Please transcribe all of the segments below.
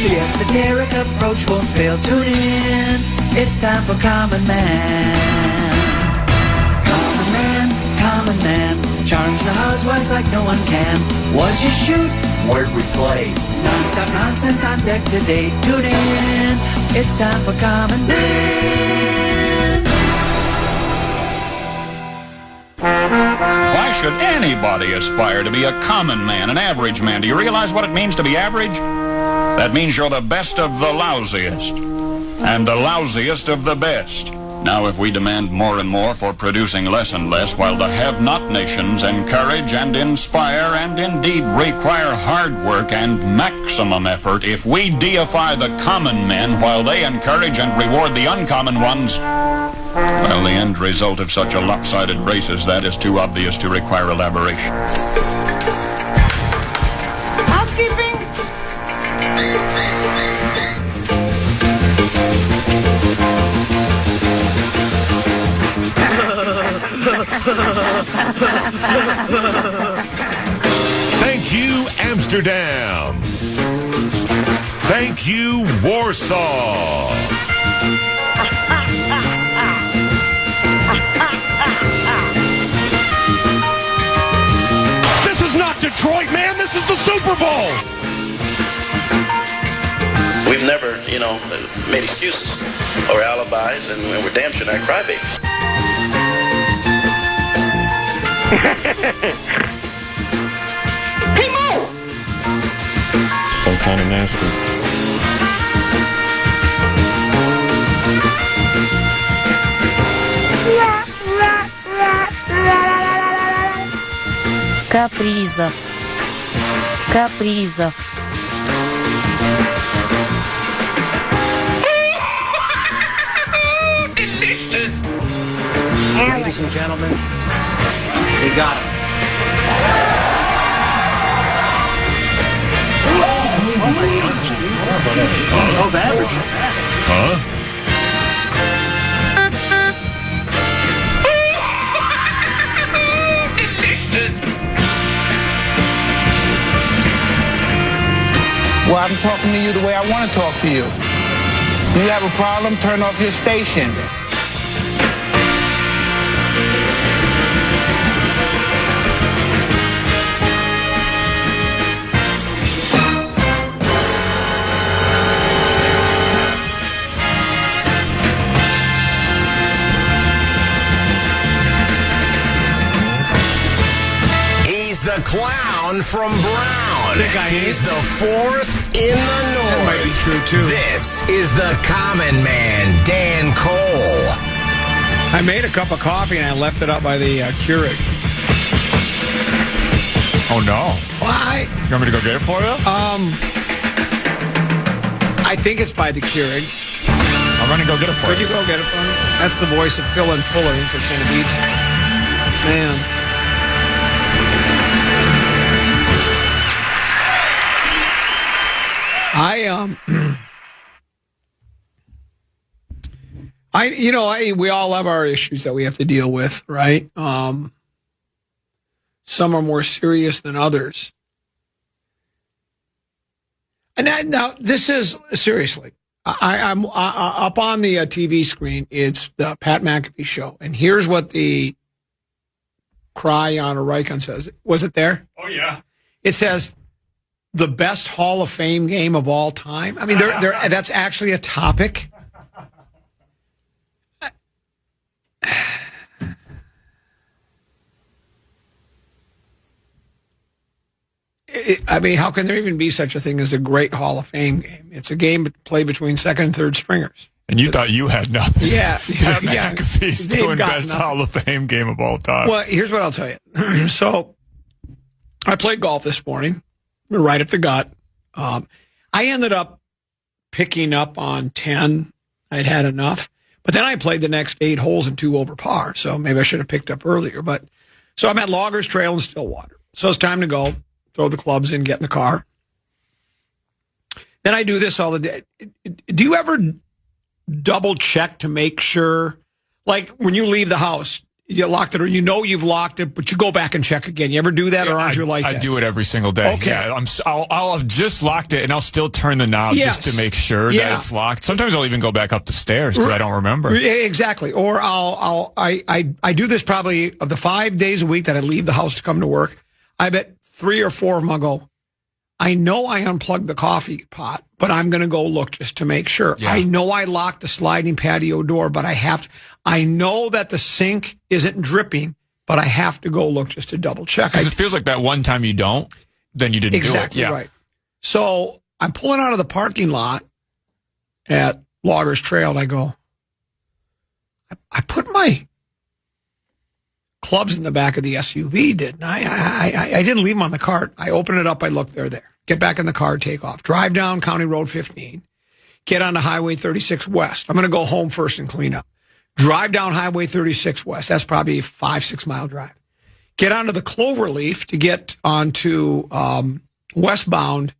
The esoteric approach won't fail. Tune in. It's time for Common Man. Common Man, Common Man. Charms the housewives like no one can. What'd you shoot? Where'd we play? Non-stop nonsense on deck today. Tune in. It's time for Common Man. Why should anybody aspire to be a common man, an average man? Do you realize what it means to be average? That means you're the best of the lousiest, and the lousiest of the best. Now, if we demand more and more for producing less and less, while the have-not nations encourage and inspire and indeed require hard work and maximum effort, if we deify the common men while they encourage and reward the uncommon ones, well, the end result of such a lopsided race as that is too obvious to require elaboration. Housekeeping? Thank you, Amsterdam. Thank you, Warsaw. This is not Detroit, man. This is the Super Bowl. We've never, made excuses or alibis, and we're damn sure not crybabies. Hey, Mo! So kind of nasty. Капризов. Капризов. Ladies and gentlemen, we got him. Oh my gosh. Oh, average. Huh? Well, I'm talking to you the way I want to talk to you. You have a problem, turn off your station. He's the clown from Brown. He's the fourth in the North. That might be true, too. This is the common man, Dan Cole. I made a cup of coffee and I left it up by the Keurig. Oh, no. Why? You want me to go get it for you? I think it's by the Keurig. I'm going to go get it for Could you go get it for me? That's the voice of Phil and Fuller for Beach. Man. We all have our issues that we have to deal with, right? Some are more serious than others. And now, this is, seriously, I'm up on the TV screen. It's the Pat McAfee show. And here's what the cry on a Rikon says. Was it there? Oh, yeah. It says, the best Hall of Fame game of all time. I mean, that's actually a topic. How can there even be such a thing as a great Hall of Fame game? It's a game played between second and third stringers. And you thought you had nothing. Yeah. Pat McAfee's doing best nothing. Hall of Fame game of all time. Well, here's what I'll tell you. So, I played golf this morning, right at the gut. I ended up picking up on 10. I'd had enough. But then I played the next 8 holes and 2 over par. So maybe I should have picked up earlier. So I'm at Loggers Trail in Stillwater. So it's time to go. Throw the clubs in, get in the car. Then I do this all the day. Do you ever double check to make sure, like when you leave the house, you locked it, or you know you've locked it, but you go back and check again. You ever do that, or aren't you like that? I do it every single day. Okay. Yeah, I'll have just locked it, and I'll still turn the knob just to make sure that it's locked. Sometimes I'll even go back up the stairs because I don't remember. Exactly. Or I do this probably of the 5 days a week that I leave the house to come to work. I bet 3 or 4 of them I'll go, I know I unplugged the coffee pot, but I'm going to go look just to make sure. Yeah. I know I locked the sliding patio door, but I know that the sink isn't dripping, but I have to go look just to double check. Because it feels like that one time you don't, then you didn't do it. Exactly right. So I'm pulling out of the parking lot at Loggers Trail, and I go, I put my clubs in the back of the SUV, didn't I? I didn't leave them on the cart. I open it up. I look, they're there. Get back in the car, take off. Drive down County Road 15. Get onto Highway 36 West. I'm going to go home first and clean up. Drive down Highway 36 West. That's probably a 5-6 mile drive. Get onto the Cloverleaf to get onto westbound,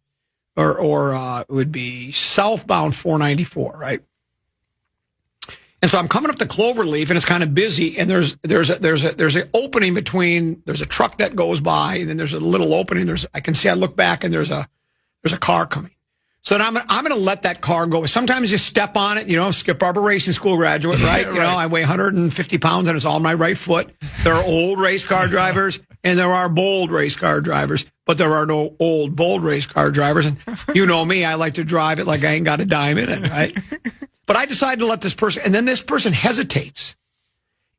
or it would be southbound 494, right? And so I'm coming up the Cloverleaf, and it's kind of busy, and there's an opening between, there's a truck that goes by, and then there's a little opening. I look back, and there's a car coming. So then I'm going to let that car go. Sometimes you step on it, Skip Barber Racing School graduate, right? Right. I weigh 150 pounds, and it's all my right foot. There are old race car drivers, and there are bold race car drivers, but there are no old, bold race car drivers. And you know me, I like to drive it like I ain't got a dime in it, right? But I decided to let this person, and then this person hesitates.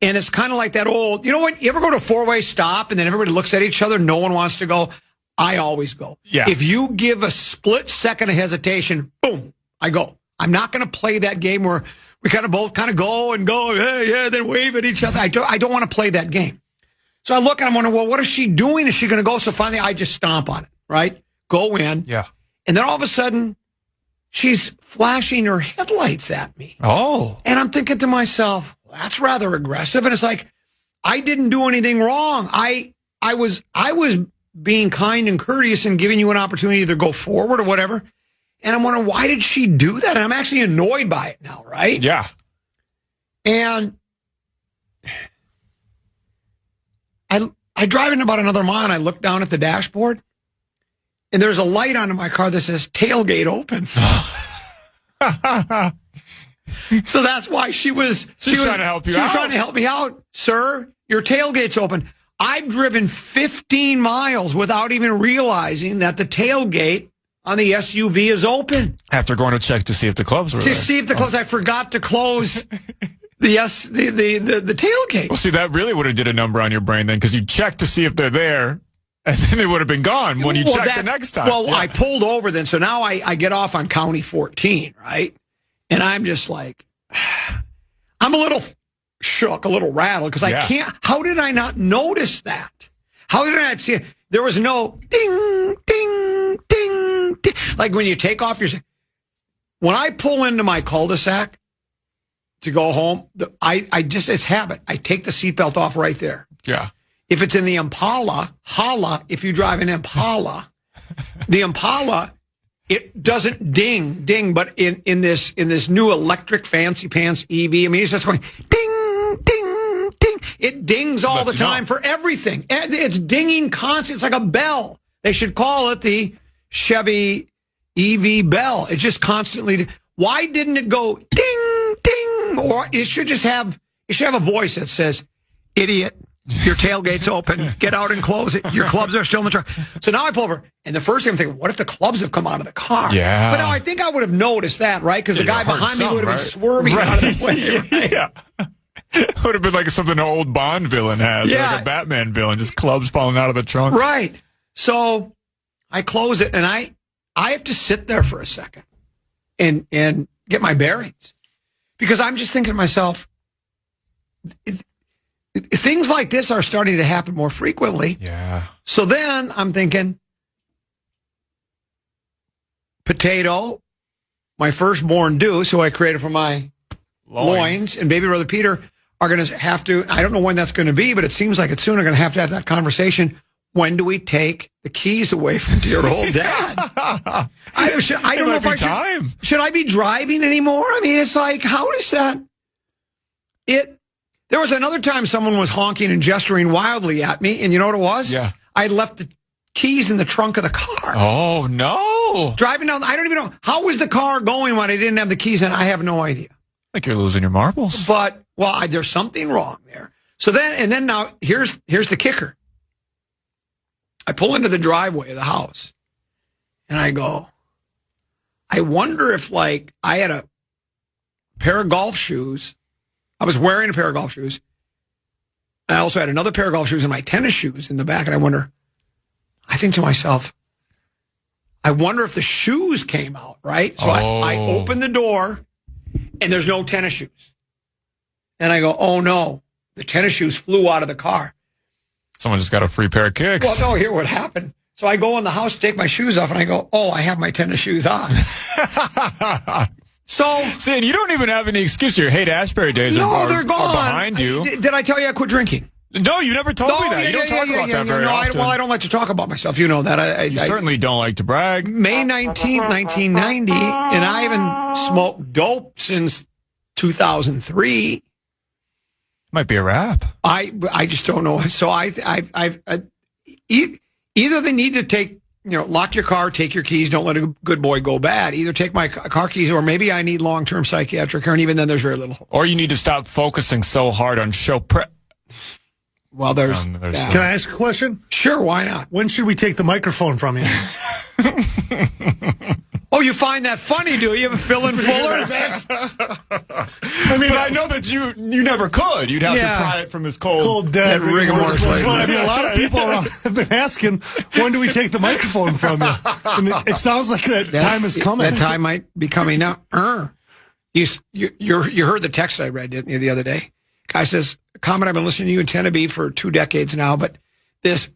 And it's kind of like that old, when you ever go to a 4-way stop and then everybody looks at each other, no one wants to go? I always go. Yeah. If you give a split second of hesitation, boom, I go. I'm not going to play that game where we both go and go, yeah, then wave at each other. I don't want to play that game. So I look and I'm wondering, well, what is she doing? Is she going to go? So finally I just stomp on it, right? Go in. Yeah. And then all of a sudden, she's flashing her headlights at me. Oh. And I'm thinking to myself, well, that's rather aggressive. And it's like, I didn't do anything wrong. I was being kind and courteous and giving you an opportunity to go forward or whatever. And I'm wondering, why did she do that? And I'm actually annoyed by it now, right? Yeah. And I drive in about another mile, and I look down at the dashboard, and there's a light on in my car that says tailgate open. So that's why she was trying to help you out. She was trying to help me out. Sir, your tailgate's open. I've driven 15 miles without even realizing that the tailgate on the SUV is open. After going to check to see if the clubs were there. To see if the clubs, I forgot to close the tailgate. Well, see, that really would have did a number on your brain then, because you checked to see if they're there, and then they would have been gone when you checked the next time. Well, yeah. I pulled over then, so now I get off on County 14, right? And I'm just like, I'm a little shook, a little rattled, because I can't, how did I not notice that? How did I not see it? There was no ding, ding, ding, ding. Like when you take off your, when I pull into my cul-de-sac to go home, it's habit. I take the seatbelt off right there. Yeah. If it's in the Impala, if you drive an Impala, the Impala, it doesn't ding, but in this new electric fancy pants EV, I mean, it's just going ding, ding, ding. It dings all the time for everything. It's dinging constant. It's like a bell. They should call it the Chevy EV bell. It just constantly. Why didn't it go ding, ding? Or it should have a voice that says, "Idiot, your tailgate's open. Get out and close it. Your clubs are still in the truck." So now I pull over, and the first thing I'm thinking, what if the clubs have come out of the car? Yeah. But now I think I would have noticed that, right? Because the guy behind me would have been swerving out of the way. Right? Yeah. It would have been like something an old Bond villain has, like a Batman villain, just clubs falling out of the trunk. Right. So I close it, and I have to sit there for a second and get my bearings. Because I'm just thinking to myself, things like this are starting to happen more frequently. Yeah. So then I'm thinking, potato, my firstborn Deuce, who I created for my loins, and baby brother Peter are going to have to, I don't know when that's going to be, but it seems like it's soon, are going to have that conversation. When do we take the keys away from dear old dad? I don't know if should I be driving anymore? I mean, it's like, how is that? There was another time someone was honking and gesturing wildly at me, and you know what it was? Yeah. I had left the keys in the trunk of the car. Oh, no. Driving down, I don't even know. How was the car going when I didn't have the keys in? I have no idea. Like you're losing your marbles. But, well, there's something wrong there. So then now, here's the kicker. I pull into the driveway of the house, and I go, I wonder if, like, I had a pair of golf shoes. I was wearing a pair of golf shoes. I also had another pair of golf shoes and my tennis shoes in the back. And I think to myself, I wonder if the shoes came out, right? So I open the door and there's no tennis shoes. And I go, oh no, the tennis shoes flew out of the car. Someone just got a free pair of kicks. Well, no, here what happened. So I go in the house to take my shoes off and I go, oh, I have my tennis shoes on. So, see, and you don't even have any excuse. Your Haight-Ashbury days they're gone. Are behind you. Did I tell you I quit drinking? No, you never told me that. You don't talk about that very often. I don't like to talk about myself. You know that. You certainly don't like to brag. May 19th, 1990, and I haven't smoked dope since 2003. Might be a wrap. I just don't know. So either they need to take, lock your car, take your keys, don't let a good boy go bad. Either take my car keys, or maybe I need long-term psychiatric care, and even then there's very little hope. Or you need to stop focusing so hard on show prep. Well, there's Can I ask a question? Sure, why not? When should we take the microphone from you? Oh, you find that funny, do you? Phil and Fuller? I mean, I know that you never could. You'd have to pry it from his cold dead rigor mortis. I mean, a lot of people have been asking, when do we take the microphone from you? And it sounds like that time is coming. That time might be coming now. You heard the text I read, didn't you, the other day? Guy says, Comet, I've been listening to you in Tennessee for 2 decades now, but this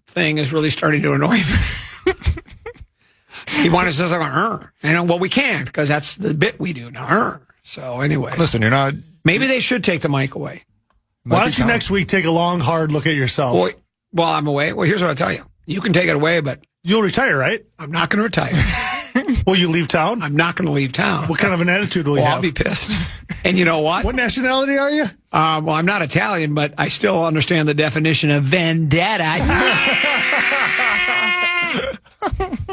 thing is really starting to annoy me. He wanted to say something, well, we can't, because that's the bit we do now. So anyway. Listen, you're not. Maybe they should take the mic away. Why don't you next week take a long, hard look at yourself? Well, I'm away. Well, here's what I'll tell you. You can take it away, but. You'll retire, right? I'm not going to retire. Will you leave town? I'm not going to leave town. What kind of an attitude will you have? I'll be pissed. And you know what? What nationality are you? Well, I'm not Italian, but I still understand the definition of vendetta.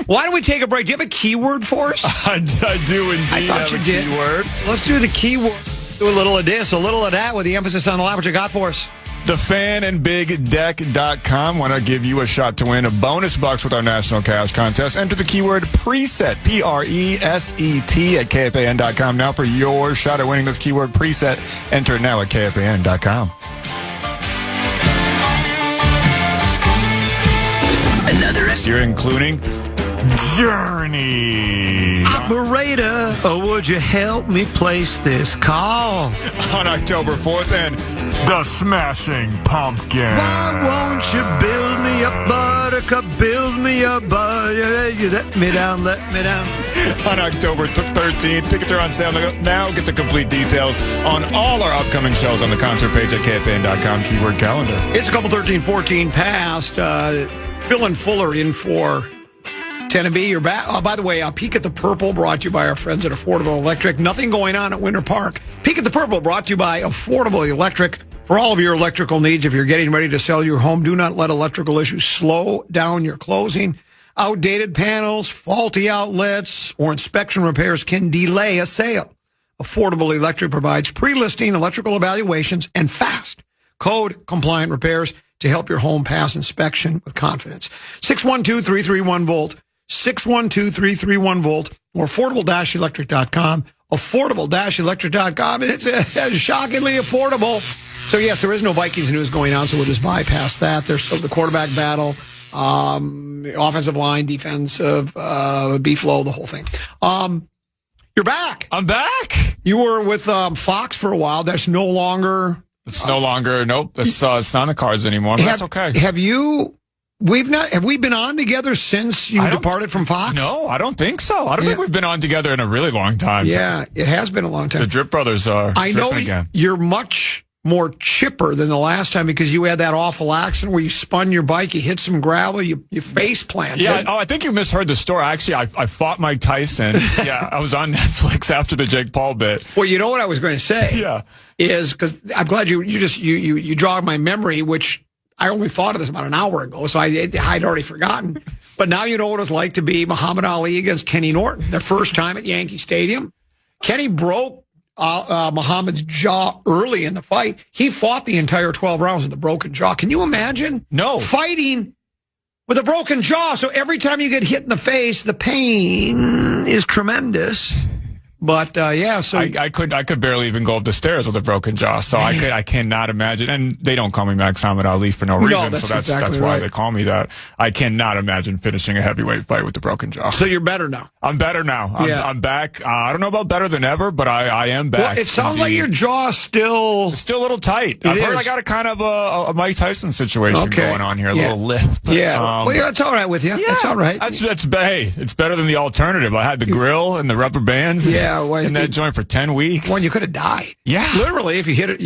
Why don't we take a break? Do you have a keyword for us? I do indeed. I thought you did. Keyword. Let's do the keyword. Do a little of this, a little of that, with the emphasis on the lot. What you got for us? TheFanandBigDeck.com want to give you a shot to win a bonus bucks with our national cash contest. Enter the keyword preset, PRESET, at KFAN.com now for your shot at winning this keyword preset. Enter it now at KFAN.com. Another You're including Journey. Operator, would you help me place this call? On October 4th, and The Smashing Pumpkins. Why won't you build me a buttercup, build me a buttercup, you let me down, let me down. On October 13th, tickets are on sale now. Get the complete details on all our upcoming shows on the concert page at KFAN.com, keyword calendar. It's a couple 13-14 past. Phil and Fuller in for Tennessee, you're back. By the way, Peek at the Purple brought to you by our friends at Affordable Electric. Nothing going on at Winter Park. Peek at the Purple brought to you by Affordable Electric. For all of your electrical needs, if you're getting ready to sell your home, do not let electrical issues slow down your closing. Outdated panels, faulty outlets, or inspection repairs can delay a sale. Affordable Electric provides pre-listing electrical evaluations and fast code-compliant repairs to help your home pass inspection with confidence. 612-331-VOLT. 612-331-VOLT or affordable-electric.com. Affordable-electric.com. And it's shockingly affordable. So, yes, there is no Vikings news going on, so we'll just bypass that. There's still the quarterback battle, offensive line, defensive, B-flow, the whole thing. You're back. I'm back. You were with Fox for a while. That's no longer... It's no longer, nope. It's not on the cards anymore, but that's okay. Have we been on together since you departed from Fox? No, I don't think so. I don't think we've been on together in a really long time. Yeah, it has been a long time. The Drip Brothers are I know again. You're much more chipper than the last time because you had that awful accident where you spun your bike, you hit some gravel, you face planted. Yeah, I think you misheard the story. Actually, I fought Mike Tyson. Yeah, I was on Netflix after the Jake Paul bit. Well, you know what I was going to say? Yeah. Is because I'm glad you jogged my memory, which I only thought of this about an hour ago, so I'd already forgotten. But now you know what it was like to be Muhammad Ali against Kenny Norton, their first time at Yankee Stadium. Kenny broke Muhammad's jaw early in the fight. He fought the entire 12 rounds with a broken jaw. Can you imagine? No. Fighting with a broken jaw. So every time you get hit in the face, the pain is tremendous. But yeah, so I could barely even go up the stairs with a broken jaw. So I cannot imagine. And they don't call me Max Muhammad Ali for no reason. That's so that's exactly why right. they call me that. I cannot imagine finishing a heavyweight fight with a broken jaw. So you're better now. I'm better now. I'm back. I don't know about better than ever, but I am back. Well, it sounds like your jaw still a little tight. I've heard I got a kind of a Mike Tyson situation going on here, a little lift. But, well, that's all right with you. That's all right. It's better than the alternative. I had the grill and the rubber bands. Yeah, well, in that joint for 10 weeks. When you could have died. Yeah, literally. If you hit it,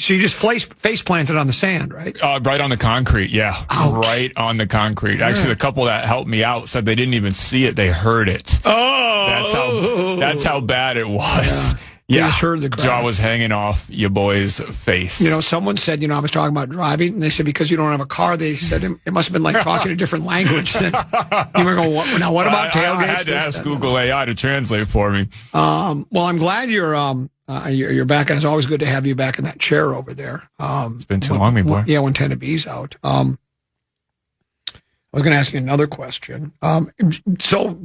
so you just face planted on the sand, right? Right on the concrete. Yeah, ouch. Right on the concrete. Actually, the couple that helped me out said they didn't even see it; they heard it. Oh, that's how bad it was. Yeah, just heard the crash. Jaw was hanging off your boy's face. You know, someone said, I was talking about driving, and they said because you don't have a car, they said it must have been like talking a different language. You were going, what about tailgates? I had to ask Google AI to translate for me. Well, I'm glad you're back, and it's always good to have you back in that chair over there. It's been too long, me boy. Yeah, when Tennessee B's out. I was going to ask you another question. So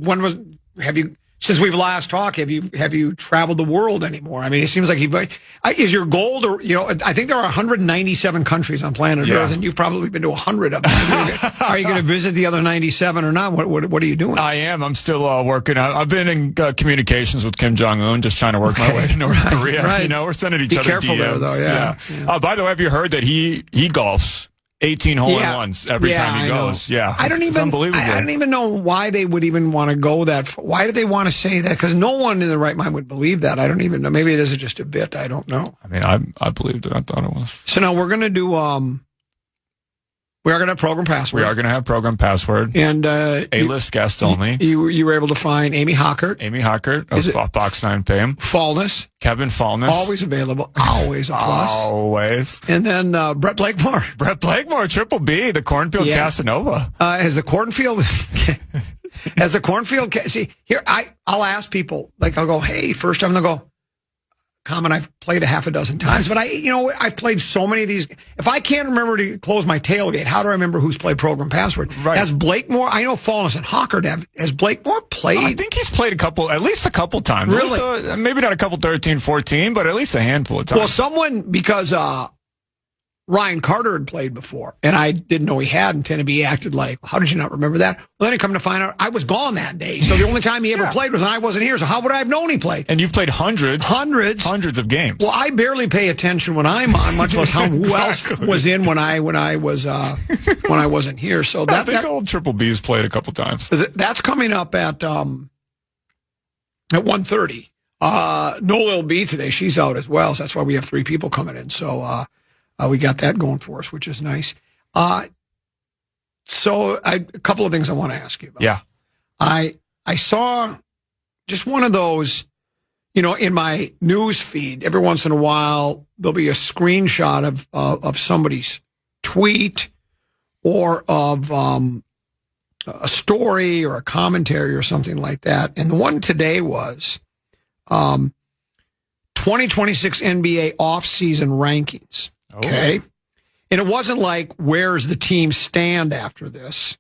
since we've last talked, have you traveled the world anymore? I mean, it seems like is your goal to, I think there are 197 countries on planet Earth, and you've probably been to 100 of them. Are you going to visit the other 97 or not? What are you doing? I am. I'm still working out. I've been in communications with Kim Jong-un, just trying to work my way to North Korea. Right. We're sending each other careful DMs. There, though. Yeah. By the way, have you heard that he golfs 18 hole-in-ones every time he goes? Yeah, it's unbelievable. I don't even know why they would even want to go that far. Why do they want to say that? Because no one in their right mind would believe that. I don't even know. Maybe it is just a bit. I don't know. I mean, I believed it. I thought it was. So now we're going to do. We are going to have Program Password. We are going to have Program Password. And A-list guest only. You were able to find Amy Hockert. Amy Hockert of Box 9 fame. Fallness. Kevin Fallness. Always available. Always a plus. Always. And then Brett Blakemore. Brett Blakemore, Triple B, the Cornfield Casanova. Has the Cornfield... See, here, I'll ask people, like, I'll go, hey, first time, they'll go, Common, I've played a half a dozen times, but I've played so many of these. If I can't remember to close my tailgate, how do I remember who's played Program Password? Right. Has Blakemore, I know Fallness and Hockert has Blakemore played? I think he's played at least a couple times. Really? Maybe not a couple 13, 14, but at least a handful of times. Well, because Ryan Carter had played before, and I didn't know he had, and Tennessee acted like, how did you not remember that? Well, then I come to find out I was gone that day, so the only time he ever played was when I wasn't here, so how would I have known he played? And you've played hundreds of games. Well, I barely pay attention when I'm on, much less who else was in when I wasn't here. So I think old Triple B's played a couple times. That's coming up at 1:30. Noel B today, she's out as well, so that's why we have 3 people coming in. So we got that going for us, which is nice. So a couple of things I want to ask you about. Yeah. I saw just one of those, in my news feed. Every once in a while, there'll be a screenshot of somebody's tweet or of a story or a commentary or something like that. And the one today was 2026 NBA offseason rankings. Okay. And it wasn't like, where's the team stand after this?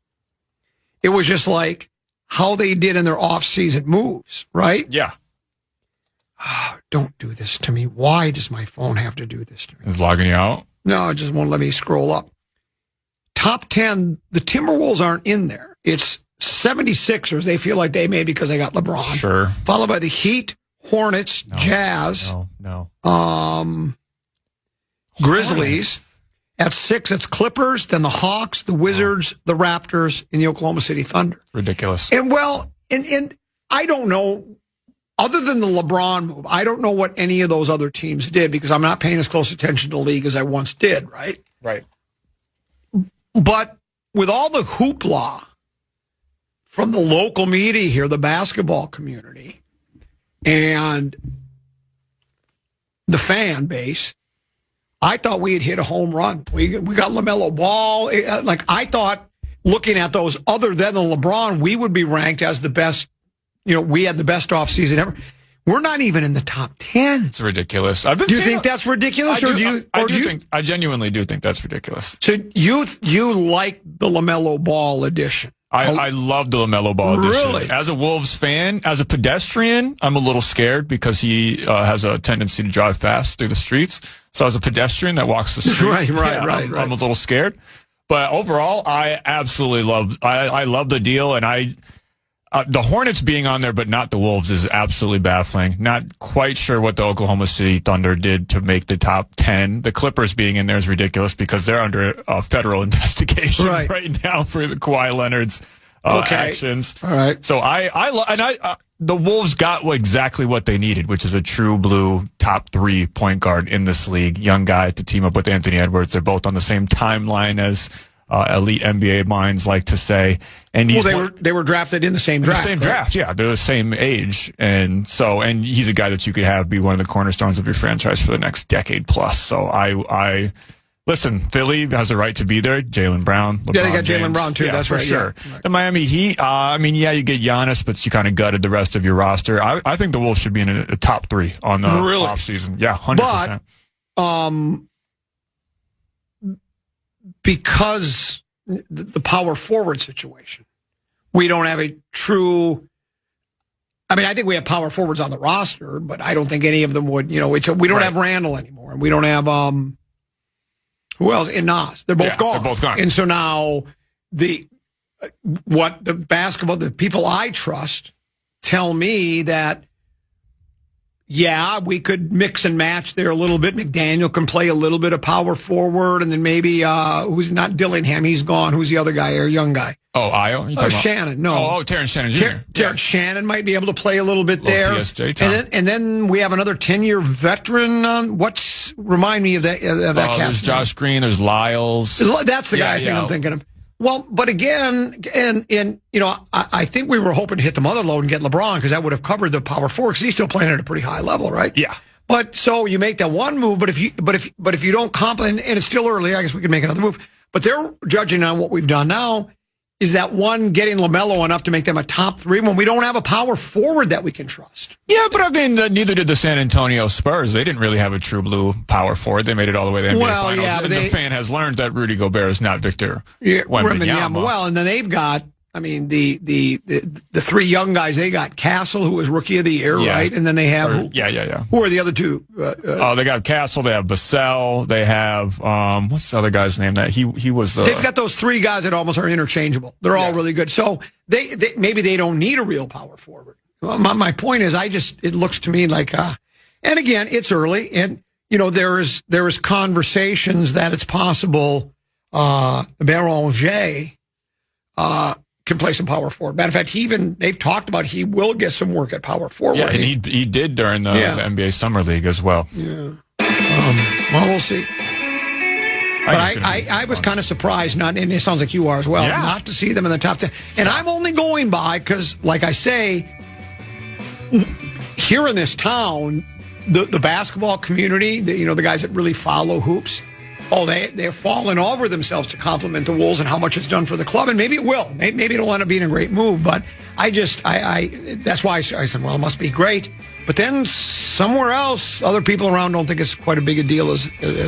It was just like how they did in their off-season moves, right? Yeah. Oh, don't do this to me. Why does my phone have to do this to me? It's logging you out? No, it just won't let me scroll up. Top 10, the Timberwolves aren't in there. It's 76ers. They feel like they may because they got LeBron. Sure. Followed by the Heat, Hornets, Jazz. No. Grizzlies. At 6, it's Clippers, then the Hawks, the Wizards, the Raptors, and the Oklahoma City Thunder. Ridiculous. And and I don't know other than the LeBron move, I don't know what any of those other teams did because I'm not paying as close attention to the league as I once did, right? Right. But with all the hoopla from the local media here, the basketball community, and the fan base, I thought we had hit a home run. We got LaMelo Ball. Like, I thought, looking at those other than the LeBron, we would be ranked as the best. We had the best offseason ever. We're not even in the top 10. It's ridiculous. Do you think that's ridiculous? I genuinely do think that's ridiculous. So you like the LaMelo Ball edition? I love the LaMelo Ball edition. Really? As a Wolves fan, as a pedestrian, I'm a little scared because he has a tendency to drive fast through the streets. So as a pedestrian that walks the streets, right. I'm a little scared. But overall, I absolutely love the deal, and the Hornets being on there but not the Wolves is absolutely baffling. Not quite sure what the Oklahoma City Thunder did to make the top 10. The Clippers being in there is ridiculous because they're under a federal investigation right now for the Kawhi Leonard's actions. All right. So the Wolves got exactly what they needed, which is a true blue top 3 point guard in this league. Young guy to team up with Anthony Edwards. They're both on the same timeline as elite NBA minds like to say. And they were drafted in the same draft. Yeah. They're the same age. And he's a guy that you could have be one of the cornerstones of your franchise for the next decade plus. So listen, Philly has a right to be there. Jaylen Brown. LeBron they got James. Jaylen Brown too. That's for right. Sure. Yeah. The Miami Heat, you get Giannis, but you kind of gutted the rest of your roster. I think the Wolves should be in a top 3 on the offseason. Yeah, 100%. But, because the power forward situation, we don't have a true. I mean, I think we have power forwards on the roster, but I don't think any of them would. We don't have Randall anymore, and we don't have who else? In Nas, they're both gone. They're both gone. And so now the people I trust tell me that. Yeah, we could mix and match there a little bit. McDaniel can play a little bit of power forward, and then maybe who's not Dillingham? He's gone. Who's the other guy? Or young guy? Oh, Io? Shannon. No. Terrence Shannon Jr. Terrence Shannon might be able to play a little bit there. And then we have another 10-year veteran. Remind me of that cat. There's Josh Green. There's Lyles. That's the guy I think I'm thinking of. Well, but again, I think we were hoping to hit the mother load and get LeBron because that would have covered the power forward because he's still playing at a pretty high level, right? Yeah. But so you make that one move, but if you don't compliment, and it's still early, I guess we could make another move. But they're judging on what we've done now. Is that one getting LaMelo enough to make them a top 3 when we don't have a power forward that we can trust? Yeah, but I mean, neither did the San Antonio Spurs. They didn't really have a true blue power forward. They made it all the way to the NBA Finals. Yeah, but the fan has learned that Rudy Gobert is not Victor Wembanyama. Well, and then they've got, the 3 young guys. They got Castle, who was Rookie of the Year, right? And then they have who are the other 2? They got Castle. They have Vassell. They have what's the other guy's name? That he was. They've got those 3 guys that almost are interchangeable. They're all really good. So they maybe they don't need a real power forward. My point is, it looks to me like, and again, it's early, and there is conversations that it's possible Béranger can play some power forward. Matter of fact, they've talked about he will get some work at power forward. Yeah, and he did during the NBA Summer League as well. Yeah. Well, we'll see. But I was kind of surprised, and it sounds like you are as well, not to see them in the top 10. And I'm only going by because, like I say, here in this town, the basketball community, the guys that really follow hoops, they're falling over themselves to compliment the Wolves and how much it's done for the club, and maybe it will. Maybe it'll end up being a great move, but that's why I said, well, it must be great. But then somewhere else, other people around don't think it's quite a big a deal as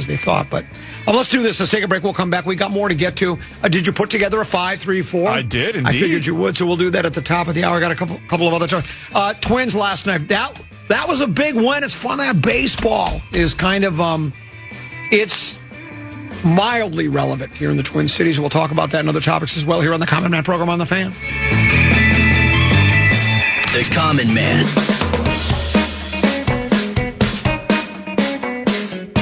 they thought. But let's do this. Let's take a break. We'll come back. We got more to get to. Did you put together a 5-3-4? I did, indeed. I figured you would, so we'll do that at the top of the hour. I got a couple of other times. Twins last night. That was a big win. It's fun to have baseball. Is kind of it's mildly relevant here in the Twin Cities. We'll talk about that and other topics as well here on the Common Man program on The Fan. The Common Man.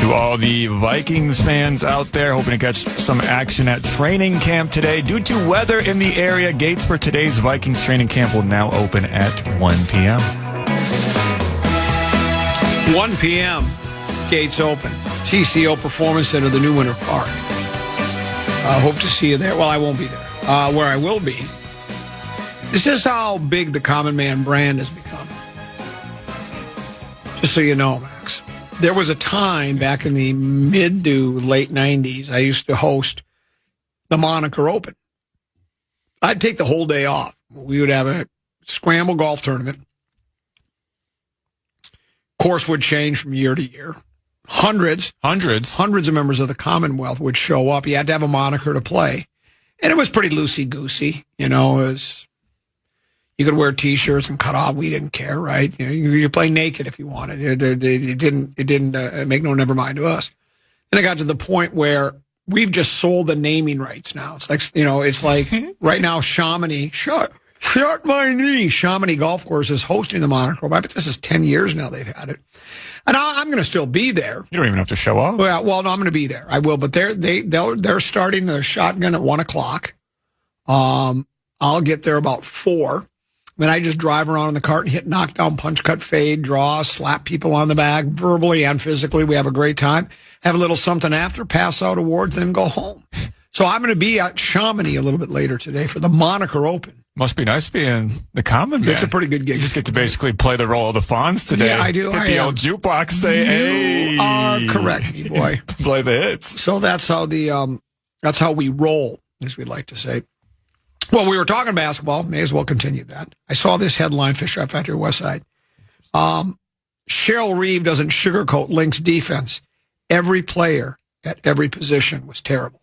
To all the Vikings fans out there hoping to catch some action at training camp today. Due to weather in the area, gates for today's Vikings training camp will now open at 1 p.m. 1 p.m., gates open. TCO Performance Center, the new Winter Park. Hope to see you there. Well, I won't be there. Where I will be. This is how big the Common Man brand has become. Just so you know, Max. There was a time back in the mid to late 90s, I used to host the Moniker Open. I'd take the whole day off. We would have a scramble golf tournament. Course would change from year to year. Hundreds of members of the Commonwealth would show up. You had to have a moniker to play. And it was pretty loosey-goosey. You know, you could wear T-shirts and cut off. We didn't care, right? You know, you play naked if you wanted. It didn't make no never mind to us. Then I got to the point where we've just sold the naming rights now. It's like, you know, it's like right now Chamonix, shut my knee. Chamonix Golf Course is hosting the Moniker. I bet this is 10 years now they've had it. And I'm going to still be there. You don't even have to show up. Well, no, I'm going to be there. I will, but they're starting their shotgun at 1:00. I'll get there about 4. Then I just drive around in the cart and hit knockdown, punch, cut, fade, draw, slap people on the back, verbally and physically. We have a great time. Have a little something after, pass out awards, then go home. So I'm going to be at Chamonix a little bit later today for the Moniker Open. Must be nice being the Common Man. It's a pretty good gig. You just get to basically play the role of the Fonz today. Yeah, I do. Hit the old jukebox, say, hey. You are correct, me boy. Play the hits. So that's how that's how we roll, as we like to say. Well, we were talking basketball. May as well continue that. I saw this headline, Fish Wrap Factory West Side. Cheryl Reeve doesn't sugarcoat Lynx defense. Every player at every position was terrible.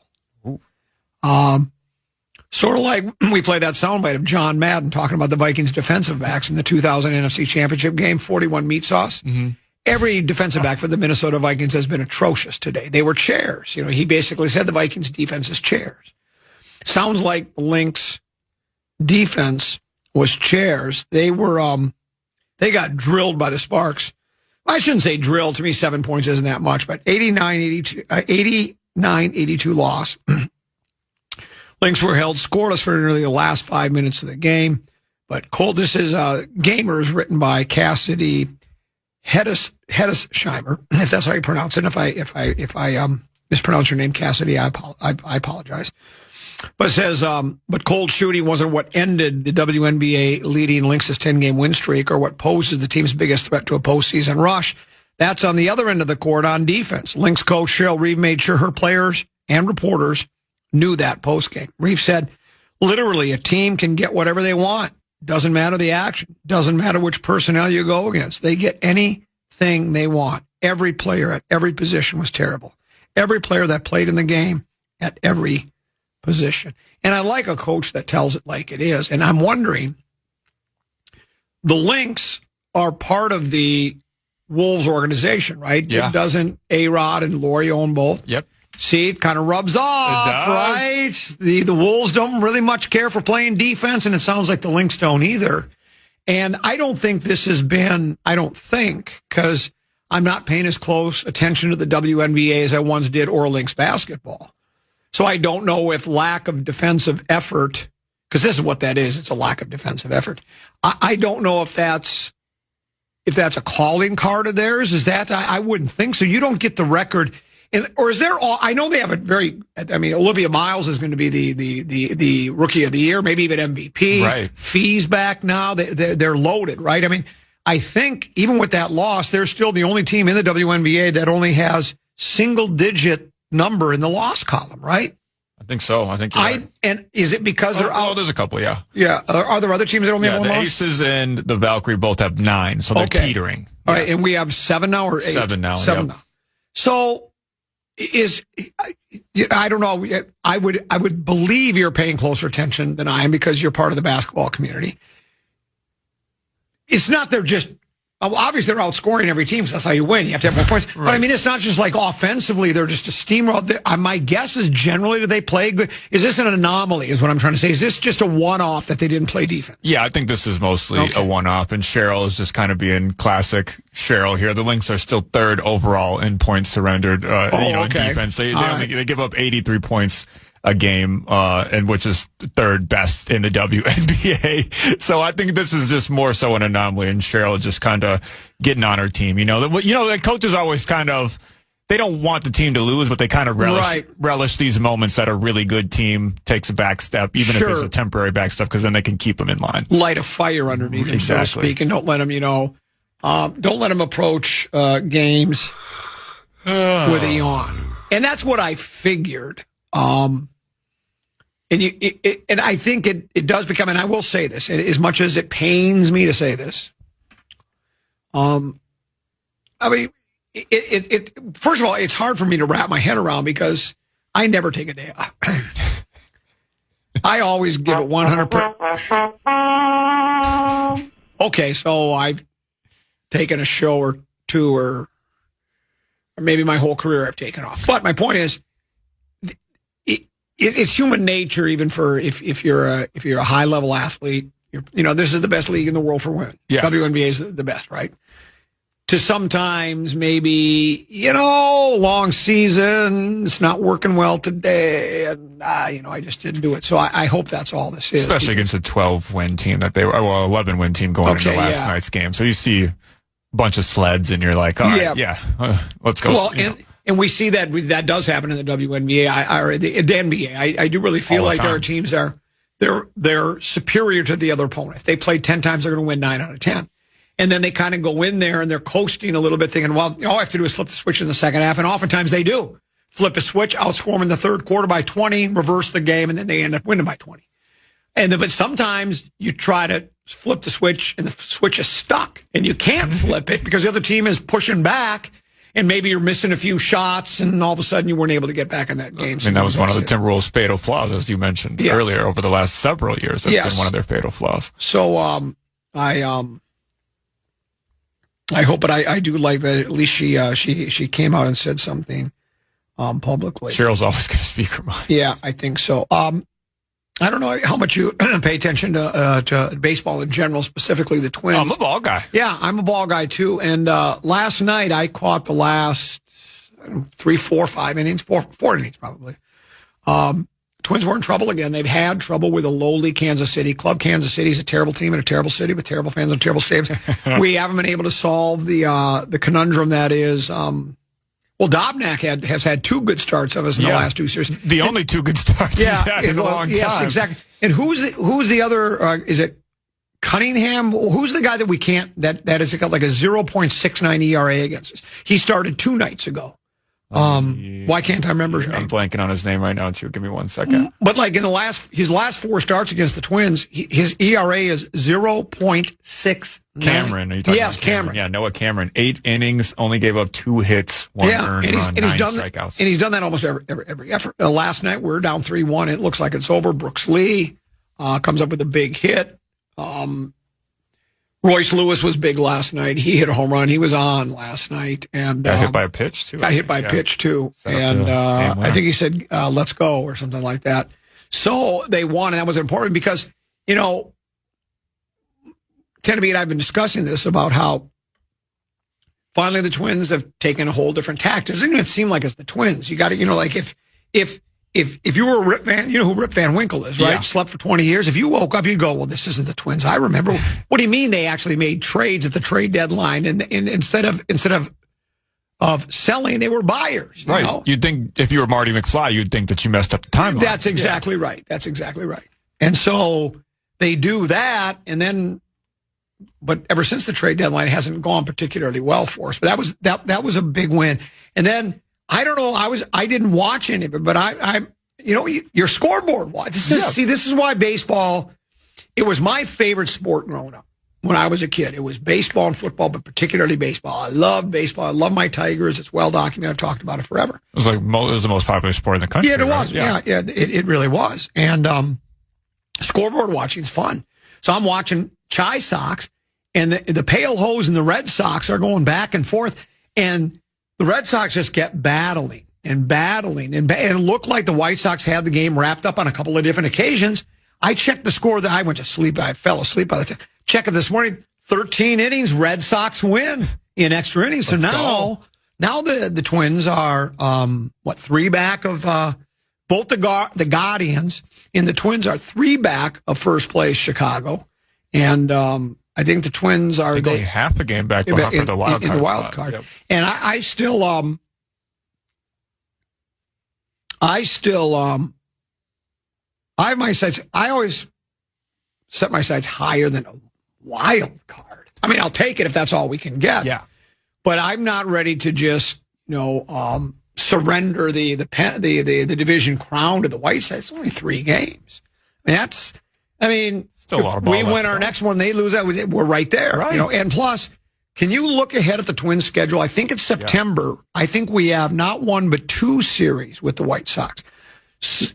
Sort of like we played that soundbite of John Madden talking about the Vikings defensive backs in the 2000 NFC Championship game, 41 meat sauce. Mm-hmm. Every defensive back for the Minnesota Vikings has been atrocious today. They were chairs. You know, he basically said the Vikings defense is chairs. Sounds like the Lynx defense was chairs. They were, they got drilled by the Sparks. I shouldn't say drilled. To me, 7 points isn't that much, but 89-82 loss. Lynx were held scoreless for nearly the last 5 minutes of the game. But Cole, this is Gamers written by Cassidy Hedesheimer, if that's how you pronounce it. If I mispronounce your name, Cassidy, I apologize. But it says, but cold shooting wasn't what ended the WNBA leading Lynx's 10-game win streak or what poses the team's biggest threat to a postseason rush. That's on the other end of the court on defense. Lynx coach Cheryl Reeve made sure her players and reporters knew that postgame. Reeve said, literally, a team can get whatever they want. Doesn't matter the action. Doesn't matter which personnel you go against. They get anything they want. Every player at every position was terrible. Every player that played in the game at every position. And I like a coach that tells it like it is. And I'm wondering, the Lynx are part of the Wolves organization, right? Yeah. Doesn't A-Rod and Lori own both? Yep. See, it kind of rubs off, right? The Wolves don't really much care for playing defense, and it sounds like the Lynx don't either. And I don't think this has been, because I'm not paying as close attention to the WNBA as I once did or Lynx basketball. So I don't know if lack of defensive effort, because this is what that is, it's a lack of defensive effort. I don't know if that's a calling card of theirs. Is that, I wouldn't think so. You don't get the record. Or is there all? I know they have a very. I mean, Olivia Miles is going to be the rookie of the year, maybe even MVP. Right. Fee's back now. They're loaded, right? I mean, I think even with that loss, they're still the only team in the WNBA that only has single-digit number in the loss column, right? I think so. I think you're right. And is it because they're out? Oh, there's a couple, yeah. Yeah. Are there other teams that only have one loss? loss? The Aces and the Valkyrie both have 9, so they're teetering. All right, and we have 7 now or 8? 7 now. 7 now. So. I don't know. I would believe you're paying closer attention than I am because you're part of the basketball community. It's not they're just obviously they're outscoring every team, so that's how you win. You have to have more points. Right. But I mean, it's not just like offensively they're just a steamroll. My guess is generally do they play good? Is this an anomaly? Is what I'm trying to say. Is this just a one-off that they didn't play defense? Yeah, I think this is mostly a one-off, and Cheryl is just kind of being classic Cheryl here. The Lynx are still 3rd overall in points surrendered. In defense, they give up 83 points a game, and which is third best in the WNBA. So I think this is just more so an anomaly, and Cheryl just kind of getting on her team. The coaches always kind of, they don't want the team to lose, but they kind of relish these moments that a really good team takes a back step, even if it's a temporary back step, because then they can keep them in line. Light a fire underneath them, so to speak, and don't let them, don't let them approach games with a yawn. And that's what I figured. And I think it does become, and I will say this, as much as it pains me to say this, I mean, first of all, it's hard for me to wrap my head around because I never take a day off. I always give it 100%. Okay, so I've taken a show or two, or maybe my whole career I've taken off. But my point is, it's human nature, even for if you're a high level athlete. This is the best league in the world for women. Yeah. WNBA is the best, right? To sometimes maybe, long season, it's not working well today, and, I just didn't do it. So I hope that's all this is. Especially against a 12-win team 11-win team going into last night's game. So you see a bunch of sleds, and you're like, all right, let's go. Well, and we see that does happen in the WNBA or the NBA. I do really feel like there are teams they're superior to the other opponent. If they play 10 times, they're going to win 9 out of 10. And then they kind of go in there and they're coasting a little bit, thinking, well, all I have to do is flip the switch in the second half. And oftentimes they do. Flip a switch, outscore them in the third quarter by 20, reverse the game, and then they end up winning by 20. But sometimes you try to flip the switch and the switch is stuck. And you can't flip it because the other team is pushing back. And maybe you're missing a few shots, and all of a sudden you weren't able to get back in that game. I mean, that was one of the Timberwolves' fatal flaws, as you mentioned earlier, over the last several years. That's been one of their fatal flaws. So I hope, but I do like that at least she came out and said something publicly. Cheryl's always going to speak her mind. Yeah, I think so. I don't know how much you pay attention to baseball in general, specifically the Twins. I'm a ball guy. Yeah, I'm a ball guy too. And last night I caught the last 3, 4, 5 innings, four innings probably. Twins were in trouble again. They've had trouble with a lowly Kansas City. Club Kansas City is a terrible team in a terrible city with terrible fans and terrible stadiums. We haven't been able to solve the conundrum that is, Dobnak has had 2 good starts of us in the last 2 series. The only 2 good starts he's had in a long time. Yes, exactly. And who's the other, is it Cunningham? Who's the guy that we can't, that has got like a 0.69 ERA against us? He started 2 nights ago. Why can't I remember his name? I'm blanking on his name right now, too. Give me 1 second. But like in his last 4 starts against the Twins, his ERA is 0.6. Cameron, are you talking about Cameron? Yeah, Noah Cameron. 8 innings, only gave up 2 hits, 1 earned run, 9 strikeouts. And he's done that almost every effort. Last night, we're down 3-1. It looks like it's over. Brooks Lee comes up with a big hit. Royce Lewis was big last night. He hit a home run. He was on last night. And got hit by a pitch, too. Got hit by a pitch, too. And I think he said, let's go, or something like that. So they won, and that was important because, Tenneby and I have been discussing this about how finally the Twins have taken a whole different tack. It doesn't even seem like it's the Twins. You got to, like if you were a Rip Van, you know who Rip Van Winkle is, right? Yeah. Slept for 20 years. If you woke up, you'd go, well, this isn't the Twins. I remember. What do you mean they actually made trades at the trade deadline, and instead of selling, they were buyers? You know? You'd think if you were Marty McFly, you'd think that you messed up the timeline. That's exactly right. That's exactly right. And so they do that, and then. But ever since the trade deadline, it hasn't gone particularly well for us. But that was a big win. And then I don't know. I didn't watch any of it, but I your scoreboard watch. This is why baseball. It was my favorite sport growing up when I was a kid. It was baseball and football, but particularly baseball. I love baseball. I love my Tigers. It's well documented. I've talked about it forever. It was the most popular sport in the country. Yeah, it was. Right? Yeah, it really was. And scoreboard watching is fun. So I'm watching Chi Sox, and the Pale Hose and the Red Sox are going back and forth, and the Red Sox just kept battling, and it looked like the White Sox had the game wrapped up on a couple of different occasions. I checked the score that I went to sleep. I fell asleep by the time. Check it this morning, 13 innings, Red Sox win in extra innings. So now the Twins are 3 back of both the Guardians and the Twins are 3 back of first place Chicago, and I think the Twins are only half a game back for the wild card. In the wild card. Yep. And I still I have my sights. I always set my sights higher than a wild card. I mean, I'll take it if that's all we can get. Yeah. But I'm not ready to just, surrender the division crown to the White Sox. It's only 3 games. Still a lot of ball we left win our next one, they lose that, we're right there. Right. And plus, can you look ahead at the Twins schedule? I think it's September. Yeah. I think we have not 1 but 2 series with the White Sox.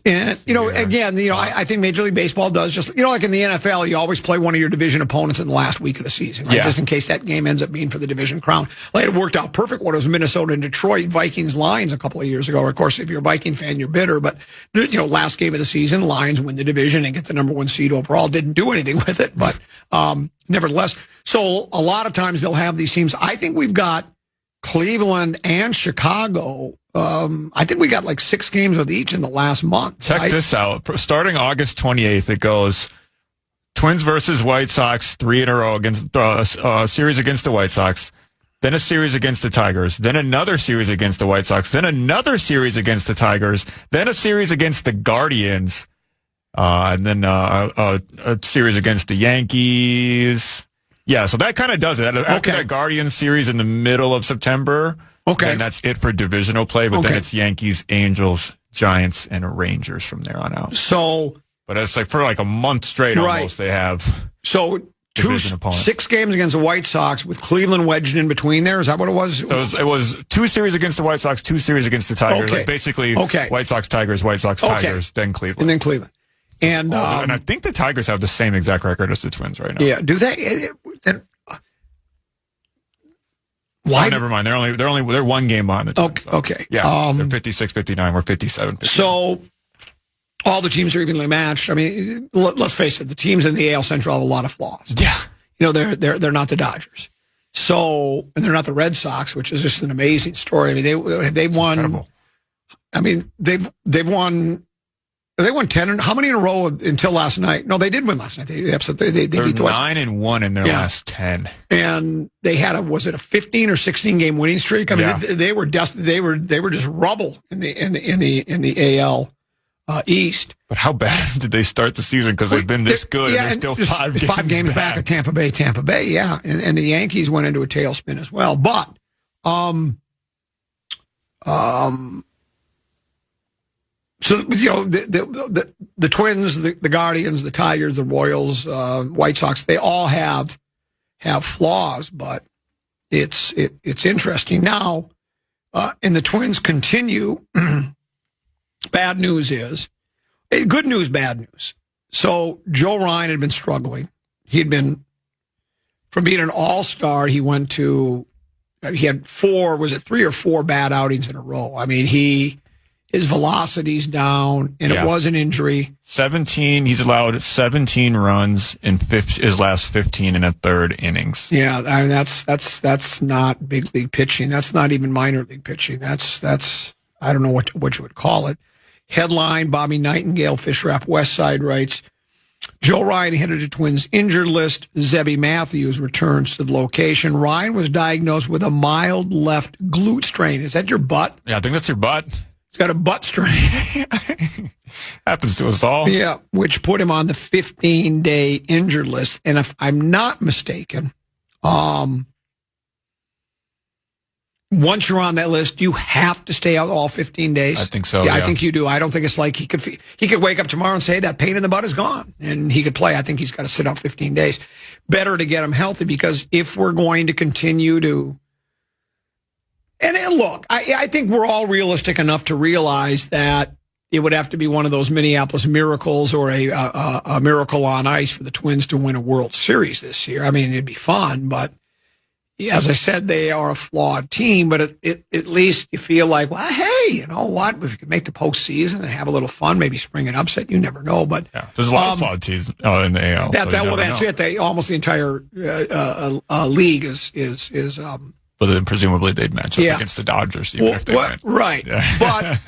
And, again, I think Major League Baseball does just, like in the NFL, you always play one of your division opponents in the last week of the season, right? Yeah. Just in case that game ends up being for the division crown. Like, it worked out perfect when it was Minnesota and Detroit Vikings Lions a couple of years ago. Of course, if you're a Viking fan, you're bitter, but, last game of the season, Lions win the division and get the number 1 seed overall. Didn't do anything with it, but, nevertheless. So a lot of times they'll have these teams. I think we've got Cleveland and Chicago. I think we got like 6 games with each in the last month. Check this out. Starting August 28th, it goes Twins versus White Sox, 3 in a row against a series against the White Sox, then a series against the Tigers, then another series against the White Sox, then another series against the Tigers, then a series against the Guardians, and then a series against the Yankees. Yeah, so that kind of does it. After that Guardians series in the middle of September, and that's it for divisional play, but then it's Yankees, Angels, Giants, and Rangers from there on out. But it's like for like a month straight almost they have 6 games against the White Sox with Cleveland wedged in between there. Is that what it was? So it was 2 series against the White Sox, 2 series against the Tigers. Like basically White Sox, Tigers, White Sox, Tigers, then Cleveland. And then Cleveland. And I think the Tigers have the same exact record as the Twins right now. Yeah, do they? Why? Never mind. They're 1 game on the Twins. Okay. Yeah. They're 56-59. We're 57-59. So all the teams are evenly matched. I mean, let's face it. The teams in the AL Central have a lot of flaws. Yeah. They're not the Dodgers. So, and they're not the Red Sox, which is just an amazing story. I mean, they won. Incredible. I mean, they've won. They won 10. How many in a row until last night? No, they did win last night. They beat the White Sox. 9-1 in their last 10. And they had was it a 15 or 16 game winning streak? I mean, they were just rubble in the AL East. But how bad did they start the season? Because they've been this good. Yeah, and they're still 5 games back of Tampa Bay. Yeah, and the Yankees went into a tailspin as well. But so, the Twins, the Guardians, the Tigers, the Royals, White Sox, they all have flaws, but it's interesting. Now, and the Twins continue. Bad news is, good news, bad news. So Joe Ryan had been struggling. He'd been, from being an all-star, he had 3 or 4 bad outings in a row. I mean, his velocity's down, and it was an injury. 17. He's allowed 17 runs in his last 15 and a third innings. Yeah, I mean that's not big league pitching. That's not even minor league pitching. That's I don't know what you would call it. Headline: Bobby Nightingale, Fish Wrap West Side writes, Joe Ryan headed to Twins injured list. Zebby Matthews returns to the location. Ryan was diagnosed with a mild left glute strain. Is that your butt? Yeah, I think that's your butt. He's got a butt strain. Happens to us all. Yeah, which put him on the 15-day injured list. And if I'm not mistaken, once you're on that list, you have to stay out all 15 days. I think so. Yeah, I think you do. I don't think it's like he could wake up tomorrow and say that pain in the butt is gone and he could play. I think he's got to sit out 15 days. Better to get him healthy, because if we're going to continue to, and look, I think we're all realistic enough to realize that it would have to be one of those Minneapolis miracles or a miracle on ice for the Twins to win a World Series this year. I mean, it'd be fun, but as I said, they are a flawed team, but at least you feel like, well, hey, you know what? If you could make the postseason and have a little fun, maybe spring an upset, you never know. But yeah, there's a lot of flawed teams in the AL. That's it. Almost the entire league is. But then presumably they'd match up against the Dodgers, even if they went. Right. Yeah. But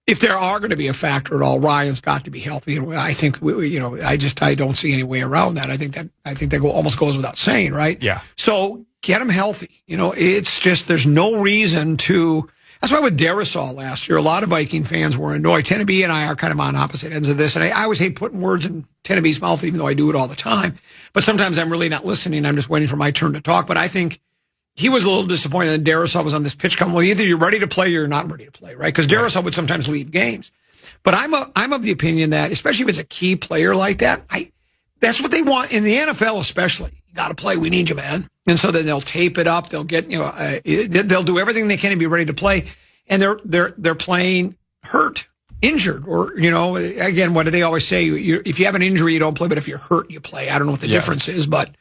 if there are going to be a factor at all, Ryan's got to be healthy. And I think, I don't see any way around that. I think that almost goes without saying, right? Yeah. So get him healthy. It's just, there's no reason to. That's why with Darrisaw last year, a lot of Viking fans were annoyed. Tenneby and I are kind of on opposite ends of this. And I always hate putting words in Tenneby's mouth, even though I do it all the time. But sometimes I'm really not listening. I'm just waiting for my turn to talk. But I think he was a little disappointed that Darrisaw was on this pitch come. Well, either you're ready to play or you're not ready to play, right? Because Darrisaw would sometimes leave games. But I'm of the opinion that, especially if it's a key player like that, that's what they want in the NFL, especially. You got to play. We need you, man. And so then they'll tape it up. They'll get, they'll do everything they can to be ready to play. And they're playing hurt, injured, or, again, what do they always say? If you have an injury, you don't play, but if you're hurt, you play. I don't know what the difference is, but,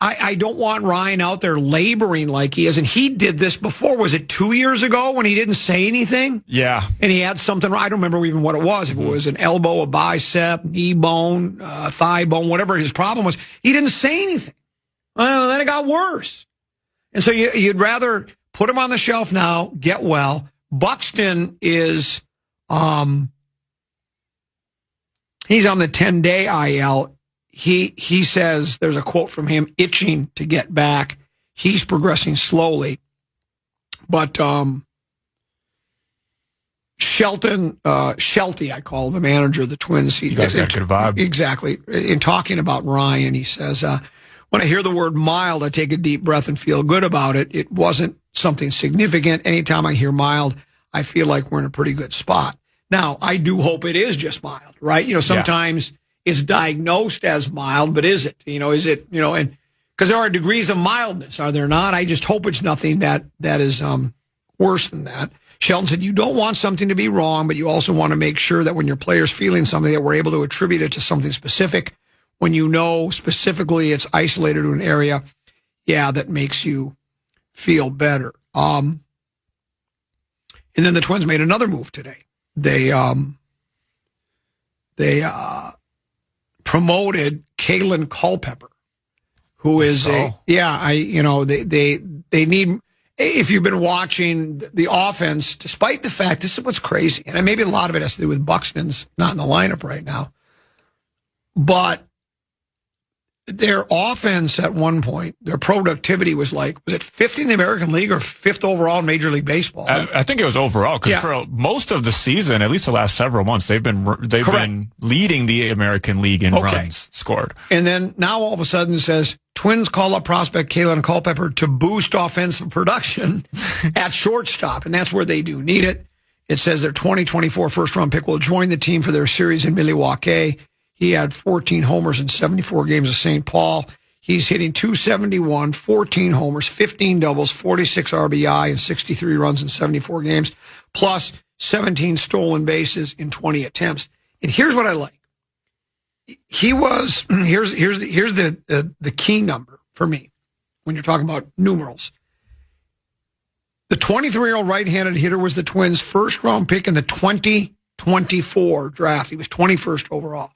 I don't want Ryan out there laboring like he is. And he did this before. Was it 2 years ago when he didn't say anything? Yeah. And he had something, I don't remember even what it was. If it was an elbow, a bicep, knee bone, thigh bone, whatever his problem was, he didn't say anything. Well, then it got worse. And so you'd rather put him on the shelf now, get well. Buxton is, he's on the 10-day IL. He says, there's a quote from him, itching to get back. He's progressing slowly. But Shelton, Shelty, I call him, the manager of the Twins. You guys got a good vibe. Exactly. In talking about Ryan, he says, when I hear the word mild, I take a deep breath and feel good about it. It wasn't something significant. Anytime I hear mild, I feel like we're in a pretty good spot. Now, I do hope it is just mild, right? Sometimes it's diagnosed as mild, but is it? And because there are degrees of mildness, are there not? I just hope it's nothing that is worse than that. Shelton said, you don't want something to be wrong, but you also want to make sure that when your player's feeling something, that we're able to attribute it to something specific. When you know specifically it's isolated to an area, that makes you feel better. And then the Twins made another move today. They promoted Kalen Culpepper, who is they need, if you've been watching the offense, despite the fact, this is what's crazy, and maybe a lot of it has to do with Buxton's not in the lineup right now, but their offense at one point, their productivity was it 5th in the American League or 5th overall in Major League Baseball? I think it was overall, because for most of the season, at least the last several months, they've been leading the American League in runs scored. And then now all of a sudden it says, Twins call up prospect Kalen Culpepper to boost offensive production at shortstop, and that's where they do need it. It says their 2024 first-round pick will join the team for their series in Milwaukee. He had 14 homers in 74 games at St. Paul. He's hitting .271, 14 homers, 15 doubles, 46 RBI, and 63 runs in 74 games, plus 17 stolen bases in 20 attempts. And here's what I like. Here's the key number for me when you're talking about numerals. The 23-year-old right-handed hitter was the Twins' first-round pick in the 2024 draft. He was 21st overall.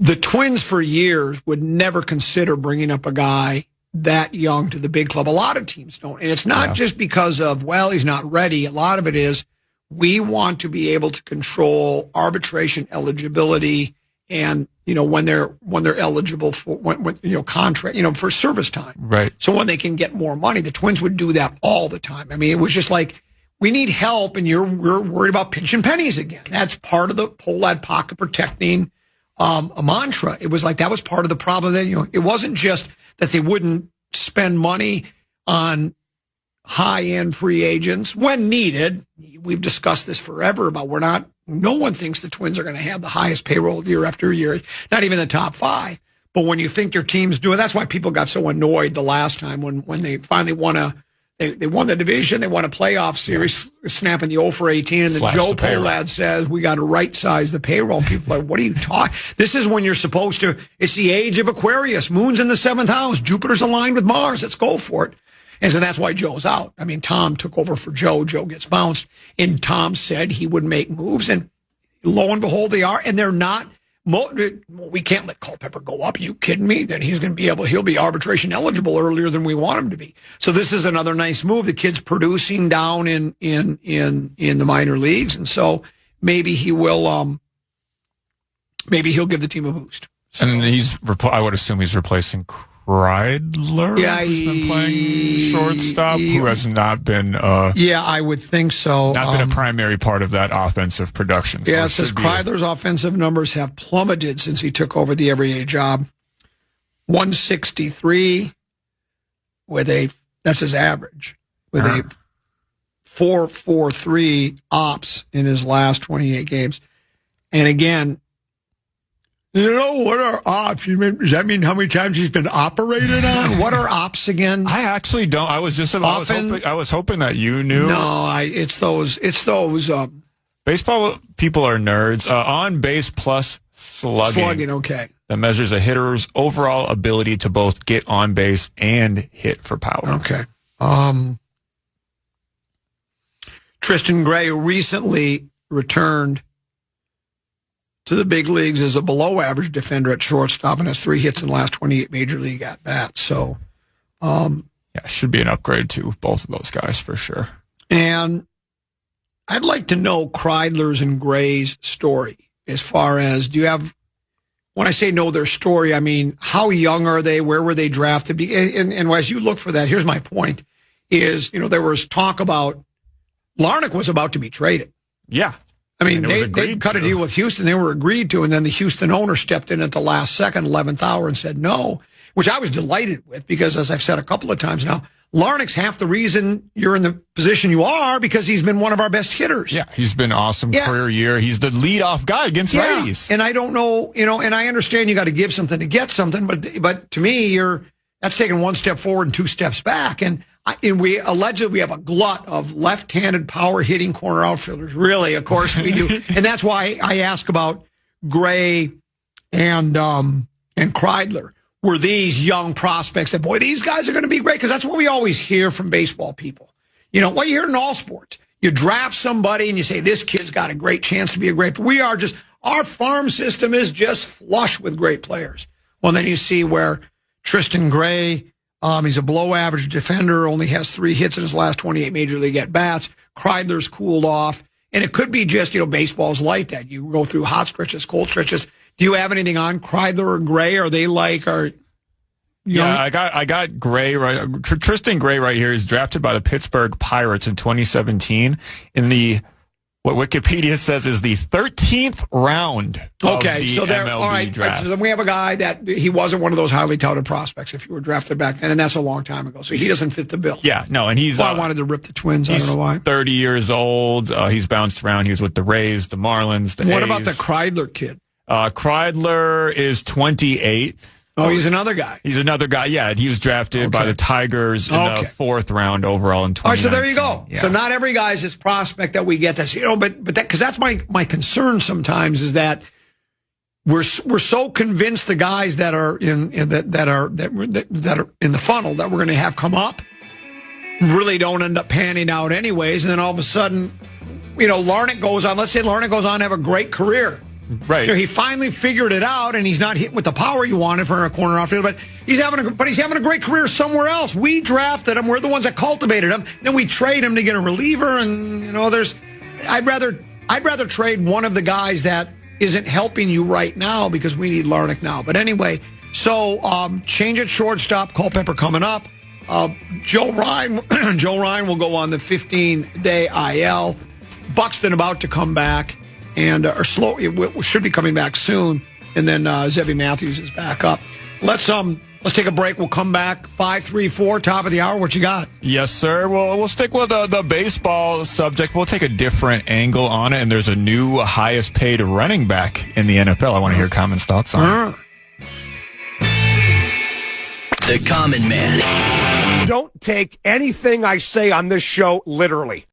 The Twins for years would never consider bringing up a guy that young to the big club. A lot of teams don't. And it's not just because of, he's not ready. A lot of it is we want to be able to control arbitration eligibility and, when they're eligible for, contract, for service time. Right. So when they can get more money, the Twins would do that all the time. I mean, it was just like, we need help and we're worried about pinching pennies again. That's part of the Pohlad pocket protecting a mantra. It was like that was part of the problem. That it wasn't just that they wouldn't spend money on high-end free agents when needed. We've discussed this forever about no one thinks the Twins are going to have the highest payroll year after year, not even the top 5. But when you think your team's doing, that's why people got so annoyed the last time when they finally won they won the division, they won a playoff series, snapping the 0 for 18, and then Joe Pohlad says, we got to right-size the payroll. People are like, what are you talking? This is when you're supposed to, it's the age of Aquarius. Moon's in the 7th house. Jupiter's aligned with Mars. Let's go for it. And so that's why Joe's out. I mean, Tom took over for Joe. Joe gets bounced. And Tom said he would make moves. And lo and behold, they are. And they're not we can't let Culpepper go up. Are you kidding me? Then he'll be arbitration eligible earlier than we want him to be. So this is another nice move. The kid's producing down in the minor leagues, and so maybe he will. Maybe he'll give the team a boost. So. And I would assume he's replacing Kreidler, who's been playing shortstop, who has not been. I would think so. Not been a primary part of that offensive production. So it says Kreidler's offensive numbers have plummeted since he took over the everyday job. 163 that's his average, with a 4.43 ops in his last 28 games. And again, what are ops? Does that mean how many times he's been operated on? What are ops again? I actually don't. I was hoping that you knew. No, it's those. Baseball people are nerds. On base plus slugging. Okay. That measures a hitter's overall ability to both get on base and hit for power. Okay. Tristan Gray recently returned to the big leagues as a below-average defender at shortstop and has 3 hits in the last 28 major league at-bats. So, should be an upgrade to both of those guys for sure. And I'd like to know Kreidler's and Gray's story as far as, when I say know their story, I mean, how young are they? Where were they drafted? And as you look for that, here's my point, is, there was talk about Larnach was about to be traded. Yeah. I mean, they cut a deal with Houston. They were agreed to, and then the Houston owner stepped in at the last second, 11th hour, and said no, which I was delighted with because, as I've said a couple of times now, Larnach's half the reason you're in the position you are because he's been one of our best hitters. Yeah, he's been awesome career year. He's the leadoff guy against Rays. And I don't know, and I understand you got to give something to get something, but to me, that's taking 1 step forward and 2 steps back. And we allegedly have a glut of left-handed power-hitting corner outfielders. Really, of course we do. And that's why I ask about Gray and Kreidler. Were these young prospects that, boy, these guys are going to be great? Because that's what we always hear from baseball people. You hear it in all sports. You draft somebody and you say, this kid's got a great chance to be a great player. Our farm system is just flush with great players. Well, then you see where Tristan Gray, he's a below-average defender, only has 3 hits in his last 28 major league at-bats. Kreidler's cooled off. And it could be just, baseball's like that. You go through hot stretches, cold stretches. Do you have anything on Kreidler or Gray? Are they Yeah, I got Gray right. Tristan Gray right here is drafted by the Pittsburgh Pirates in 2017 in the what Wikipedia says is the 13th round of the MLB all right, draft. So then we have a guy that he wasn't one of those highly touted prospects if you were drafted back then, and that's a long time ago. So he doesn't fit the bill. Yeah, no, and he's. I wanted to rip the Twins. I don't know why. 30 years old. He's bounced around. He was with the Rays, the Marlins, the A's. What about the Kreidler kid? Kreidler is 28. Oh, he's another guy. He's another guy, yeah. He was drafted by the Tigers in the 4th round overall in 2019. All right, so there you go. Yeah. So not every guy's this prospect that we get this, but because that's my concern sometimes is that we're so convinced the guys that are in the funnel that we're going to have come up really don't end up panning out anyways, and then all of a sudden, Larnach goes on. Let's say Larnach goes on to have a great career. Right. He finally figured it out, and he's not hitting with the power you wanted for a corner outfielder, but he's having a great career somewhere else. We drafted him. We're the ones that cultivated him. Then we trade him to get a reliever, and I'd rather trade one of the guys that isn't helping you right now because we need Larnach now. But anyway, so change at shortstop. Culpepper coming up. Joe Ryan will go on the 15-day IL. Buxton about to come back. And it should be coming back soon. And then Zebby Matthews is back up. Let's take a break. We'll come back 5:34, top of the hour. What you got? Yes, sir. Well, we'll stick with the baseball subject. We'll take a different angle on it. And there's a new highest paid running back in the NFL. I want to hear Common's thoughts on it. The Common Man. Don't take anything I say on this show literally.